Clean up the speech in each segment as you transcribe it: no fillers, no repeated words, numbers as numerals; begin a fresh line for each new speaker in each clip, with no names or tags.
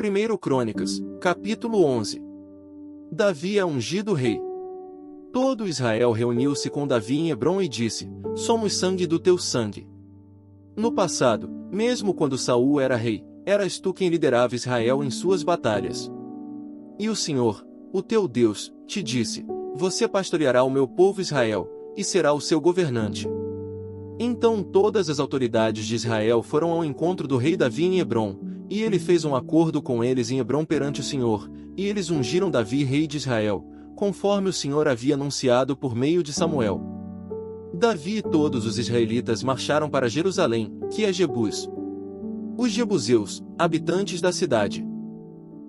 1 Crônicas, capítulo 11. Davi é ungido rei. Todo Israel reuniu-se com Davi em Hebrom e disse: Somos sangue do teu sangue. No passado, mesmo quando Saul era rei, eras tu quem liderava Israel em suas batalhas. E o Senhor, o teu Deus, te disse: Você pastoreará o meu povo Israel, e será o seu governante. Então todas as autoridades de Israel foram ao encontro do rei Davi em Hebrom, e ele fez um acordo com eles em Hebrom perante o Senhor, e eles ungiram Davi rei de Israel, conforme o Senhor havia anunciado por meio de Samuel. Davi e todos os israelitas marcharam para Jerusalém, que é Jebus. Os jebuseus, habitantes da cidade,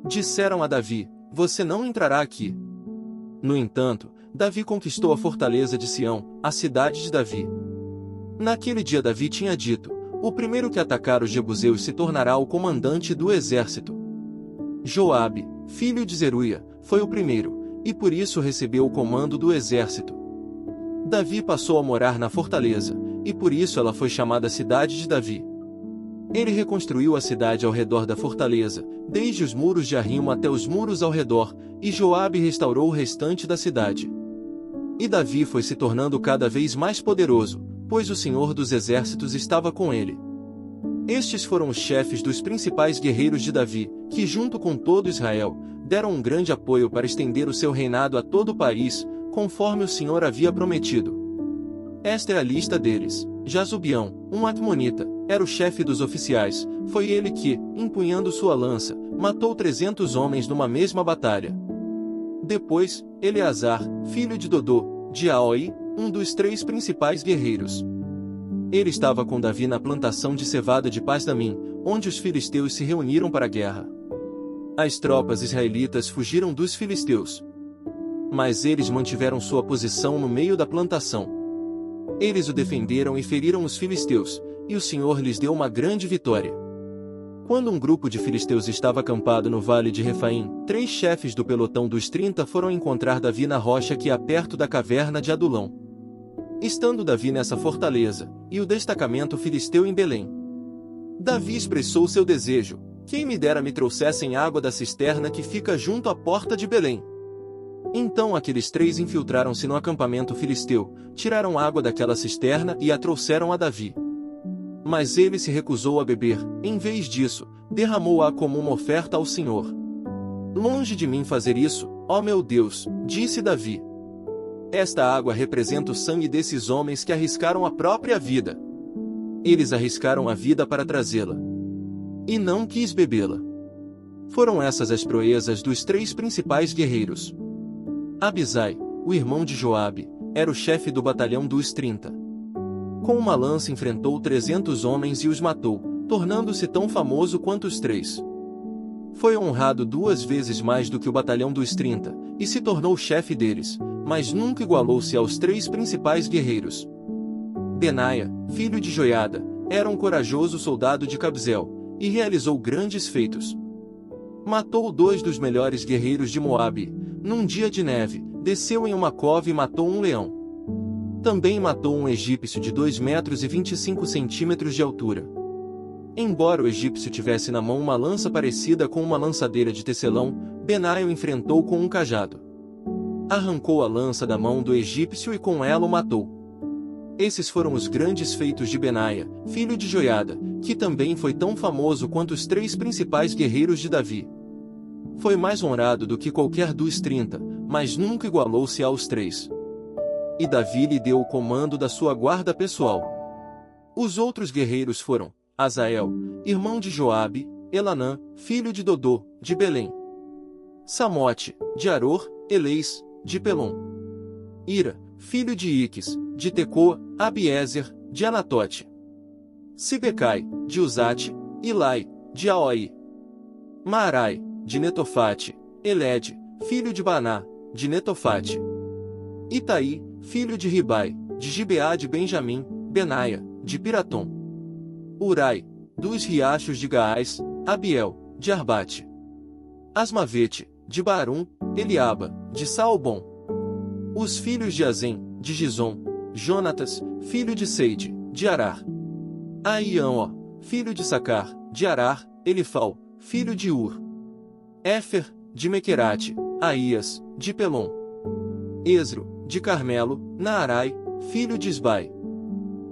disseram a Davi: Você não entrará aqui. No entanto, Davi conquistou a fortaleza de Sião, a cidade de Davi. Naquele dia Davi tinha dito: O primeiro que atacar os jebuseus se tornará o comandante do exército. Joabe, filho de Zeruia, foi o primeiro, e por isso recebeu o comando do exército. Davi passou a morar na fortaleza, e por isso ela foi chamada Cidade de Davi. Ele reconstruiu a cidade ao redor da fortaleza, desde os muros de arrimo até os muros ao redor, e Joabe restaurou o restante da cidade. E Davi foi se tornando cada vez mais poderoso, pois o Senhor dos Exércitos estava com ele. Estes foram os chefes dos principais guerreiros de Davi, que junto com todo Israel, deram um grande apoio para estender o seu reinado a todo o país, conforme o Senhor havia prometido. Esta é a lista deles. Jazobeão, um Atmonita, era o chefe dos oficiais. Foi ele que, empunhando sua lança, matou 300 homens numa mesma batalha. Depois, Eleazar, filho de Dodô, de Aoi, um dos 3 principais guerreiros. Ele estava com Davi na plantação de cevada de Pasdamim, onde os filisteus se reuniram para a guerra. As tropas israelitas fugiram dos filisteus, mas eles mantiveram sua posição no meio da plantação. Eles o defenderam e feriram os filisteus, e o Senhor lhes deu uma grande vitória. Quando um grupo de filisteus estava acampado no vale de Refaim, 3 chefes do pelotão dos 30 foram encontrar Davi na rocha que há perto da caverna de Adulão. Estando Davi nessa fortaleza, e o destacamento filisteu em Belém, Davi expressou seu desejo: Quem me dera me trouxessem água da cisterna que fica junto à porta de Belém. Então aqueles 3 infiltraram-se no acampamento filisteu, tiraram água daquela cisterna e a trouxeram a Davi. Mas ele se recusou a beber, em vez disso, derramou-a como uma oferta ao Senhor. Longe de mim fazer isso, ó meu Deus, disse Davi. Esta água representa o sangue desses homens que arriscaram a própria vida. Eles arriscaram a vida para trazê-la, e não quis bebê-la. Foram essas as proezas dos 3 principais guerreiros. Abisai, o irmão de Joabe, era o chefe do batalhão dos 30. Com uma lança enfrentou 300 homens e os matou, tornando-se tão famoso quanto os 3. Foi honrado 2 vezes mais do que o batalhão dos 30, e se tornou chefe deles, mas nunca igualou-se aos 3 principais guerreiros. Benaia, filho de Joiada, era um corajoso soldado de Cabzeel, e realizou grandes feitos. Matou 2 dos melhores guerreiros de Moabe. Num dia de neve, desceu em uma cova e matou um leão. Também matou um egípcio de 2 metros e 25 centímetros de altura. Embora o egípcio tivesse na mão uma lança parecida com uma lançadeira de tecelão, Benaia o enfrentou com um cajado. Arrancou a lança da mão do egípcio e com ela o matou. Esses foram os grandes feitos de Benaia, filho de Joiada, que também foi tão famoso quanto os 3 principais guerreiros de Davi. Foi mais honrado do que qualquer dos 30, mas nunca igualou-se aos 3. E Davi lhe deu o comando da sua guarda pessoal. Os outros guerreiros foram Azael, irmão de Joabe, Elanã, filho de Dodô, de Belém, Samote, de Aror, Eleis, de Pelom, Ira, filho de Iques, de Tecoa, Abiezer, de Anatote, Sibecai, de Uzate, Ilai, de Aoi, Maarai, de Netofate, Elede, filho de Baná, de Netofate, Itaí, filho de Ribai, de Gibeá de Benjamim, Benaia, de Piratom, Urai, dos riachos de Gaás, Abiel, de Arbate, Asmavete, de Barum, Eliaba, de Saalbom. Os filhos de Azem, de Gizom, Jonatas, filho de Seide, de Arar, Aião, filho de Sacar, de Arar, Elifal, filho de Ur, Éfer, de Mequerate, Aías, de Pelom. Esro, de Carmelo, Naarai, filho de Isbai.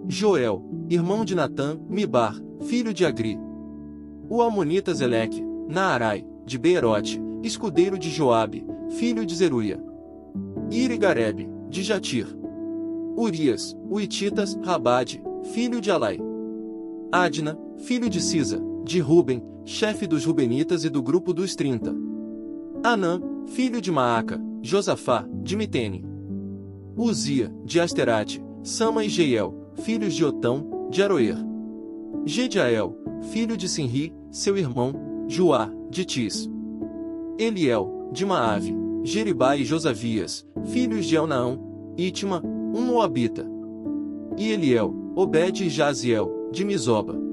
Joel, irmão de Natã, Mibar, filho de Agri. O amonita Zeleque, Naarai, de Beerote, escudeiro de Joabe, filho de Zeruia. Iri-Garebe, de Jatir. Urias, o Ititas, Rabade, filho de Alai. Adna, filho de Sisa, de Ruben, chefe dos Rubenitas e do grupo dos 30. Anã, filho de Maaca, Josafá, de Mitene. Uzia, de Asterate, Sama e Jeiel, filhos de Otão, de Aroer. Gediael, filho de Sinri, seu irmão, Juá, de Tis. Eliel, de Maave, Jeribá e Josavias, filhos de Elnaão, Itma, um moabita. E Eliel, Obed e Jaziel, de Mizoba.